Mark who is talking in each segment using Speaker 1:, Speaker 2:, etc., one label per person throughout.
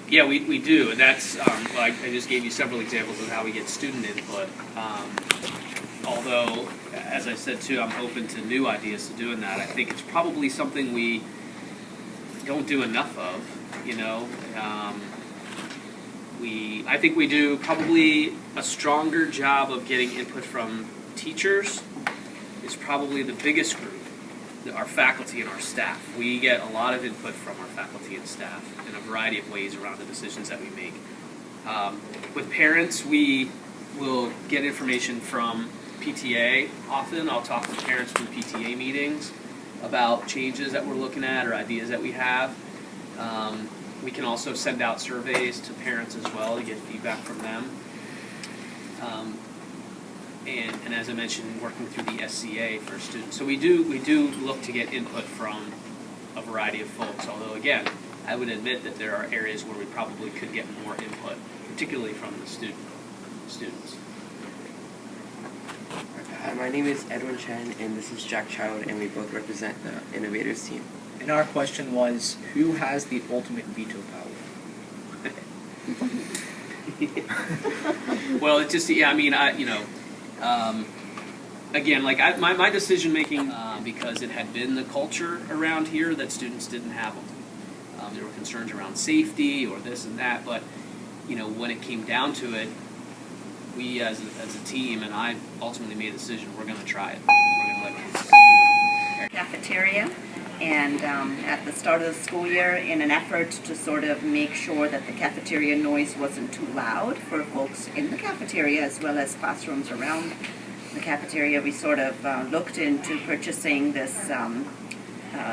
Speaker 1: Yeah, we do, and that's, well, I just gave you several examples of how we get student input. Although, as I said too, I'm open to new ideas to doing that. I think it's probably something we don't do enough of, you know. I think we do probably a stronger job of getting input from teachers. Is probably the biggest group, our faculty and our staff. We get a lot of input from our faculty and staff in a variety of ways around the decisions that we make. With parents, we will get information from PTA often. I'll talk to parents from PTA meetings about changes that we're looking at or ideas that we have. We can also send out surveys to parents as well to get feedback from them. And as I mentioned, working through the SCA for students. So we do look to get input from a variety of folks, although again, I would admit that there are areas where we probably could get more input, particularly from the students.
Speaker 2: Hi, my name is Edwin Chen, and this is Jack Child, and we both represent the Innovators team.
Speaker 3: And our question was, who has the ultimate veto power?
Speaker 1: Well, it's just, yeah, I mean, again, like my decision making, because it had been the culture around here that students didn't have them. There were concerns around safety or this and that, but you know, when it came down to it, we as a team, and I ultimately made a decision, we're going to try it. We're going to let kids
Speaker 4: cafeteria, and at the start of the school year, in an effort to sort of make sure that the cafeteria noise wasn't too loud for folks in the cafeteria as well as classrooms around the cafeteria, we sort of looked into purchasing this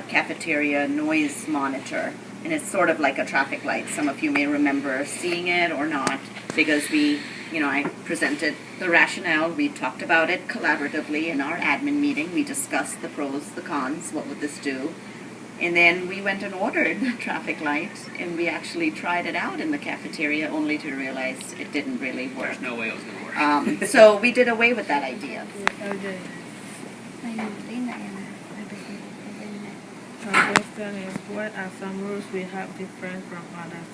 Speaker 4: cafeteria noise monitor. And it's sort of like a traffic light. Some of you may remember seeing it or not, because I presented the rationale. We talked about it collaboratively in our admin meeting. We discussed the pros, the cons, what would this do. And then we went and ordered the traffic light, and we actually tried it out in the cafeteria, only to realize it didn't really work.
Speaker 1: There's no way it was going to work.
Speaker 4: So we did away with that idea.
Speaker 5: My question is, what are some rules we have different from others?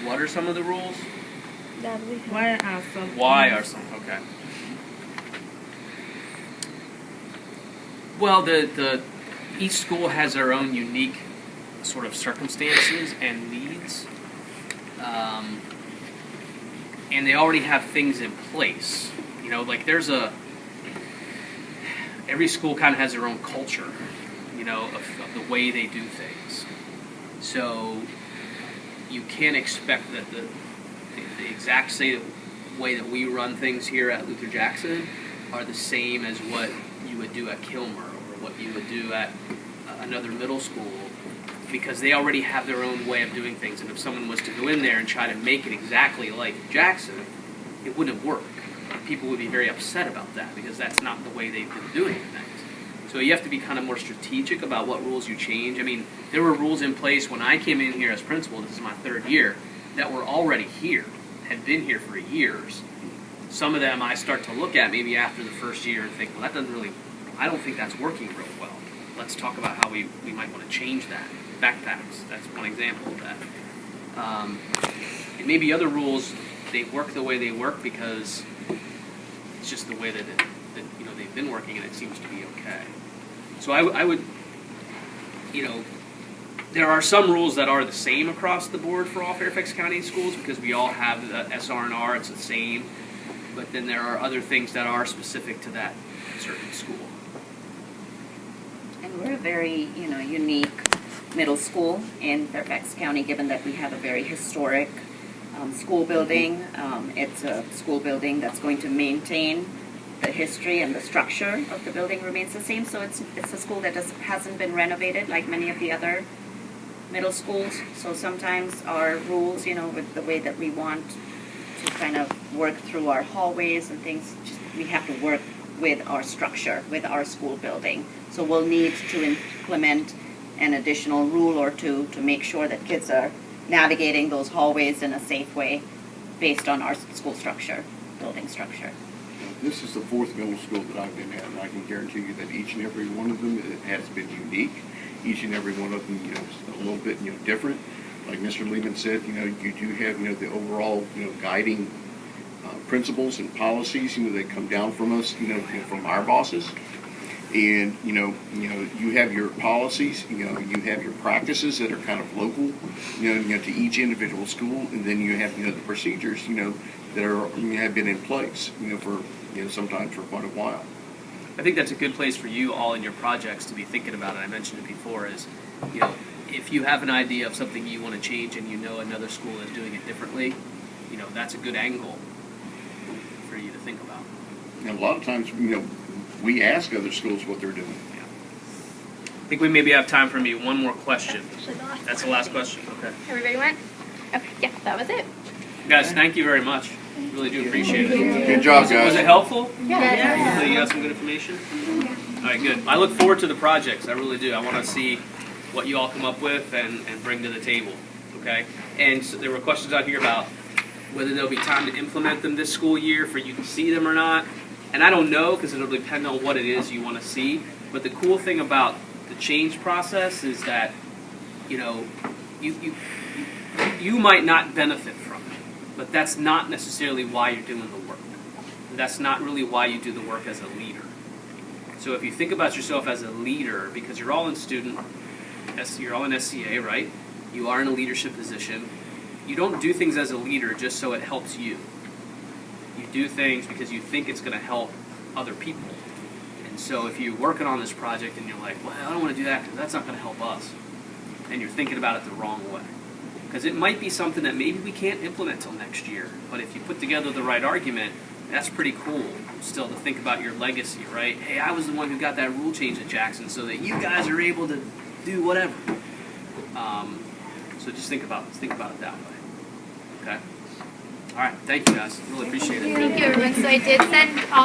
Speaker 1: What are some of the rules?
Speaker 5: Why are some?
Speaker 1: Okay. Well, each school has their own unique sort of circumstances and needs, and they already have things in place. You know, like every school kind of has their own culture, you know, of the way they do things. So you can't expect that the exact same way that we run things here at Luther Jackson are the same as what you would do at Kilmer or what you would do at another middle school, because they already have their own way of doing things. And if someone was to go in there and try to make it exactly like Jackson, it wouldn't work. People would be very upset about that, because that's not the way they've been doing things. So you have to be kind of more strategic about what rules you change. I mean, there were rules in place when I came in here as principal, this is my third year, that were already here, had been here for years. Some of them I start to look at maybe after the first year and think, well, that doesn't really, I don't think that's working real well. Let's talk about how we might want to change that. Backpacks, that's one example of that. And maybe other rules, they work the way they work because it's just the way that they've been working, and it seems to be okay. So I would, there are some rules that are the same across the board for all Fairfax County schools, because we all have the SR&R, it's the same. But then there are other things that are specific to that certain school.
Speaker 4: And we're a very, unique middle school in Fairfax County, given that we have a very historic school building. It's a school building that's going to maintain the history, and the structure of the building remains the same. So it's a school that hasn't been renovated like many of the other middle schools. So sometimes our rules, with the way that we want to kind of work through our hallways and things, we have to work with our structure, with our school building. So we'll need to implement an additional rule or two to make sure that kids are navigating those hallways in a safe way based on our school structure, building structure.
Speaker 6: This is the fourth middle school that I've been at, and I can guarantee you that each and every one of them has been unique. Each and every one of them, is a little bit, different. like Mr. Lehman said, you do have, the overall, guiding principles and policies, that come down from us, from our bosses. And, you have your policies, you have your practices that are kind of local, to each individual school. And then you have, the procedures, that have been in place, for, sometimes for quite a while.
Speaker 1: I think that's a good place for you all in your projects to be thinking about it. I mentioned it before is, if you have an idea of something you want to change and another school is doing it differently, that's a good angle for you to think about.
Speaker 6: And a lot of times, we ask other schools what they're doing.
Speaker 1: Yeah. I think we maybe have time for maybe one more question.
Speaker 7: Actually, the last
Speaker 1: That's the last question. Okay.
Speaker 7: Everybody went? Okay, yeah, that was it.
Speaker 1: Guys, thank you very much. Really do appreciate it.
Speaker 6: Good job, guys.
Speaker 1: Was it helpful?
Speaker 7: Yeah.
Speaker 1: Hopefully you got some good information? All right, good. I look forward to the projects. I really do. I want to see what you all come up with and bring to the table, okay? And so there were questions out here about whether there'll be time to implement them this school year for you to see them or not. And I don't know because it'll depend on what it is you want to see. But the cool thing about the change process is that, you might not benefit from it, but that's not necessarily why you're doing the work. That's not really why you do the work as a leader. So if you think about yourself as a leader, because you're all in you're all in SCA, right? You are in a leadership position. You don't do things as a leader just so it helps you. You do things because you think it's going to help other people. And so if you're working on this project and you're like, well, I don't want to do that because that's not going to help us, and you're thinking about it the wrong way. Because it might be something that maybe we can't implement till next year. But if you put together the right argument, that's pretty cool still to think about your legacy, right? Hey, I was the one who got that rule change at Jackson so that you guys are able to do whatever. So just think about it that way. Okay? All right. Thank you, guys. Really appreciate it.
Speaker 7: Thank you, everyone. So I did send all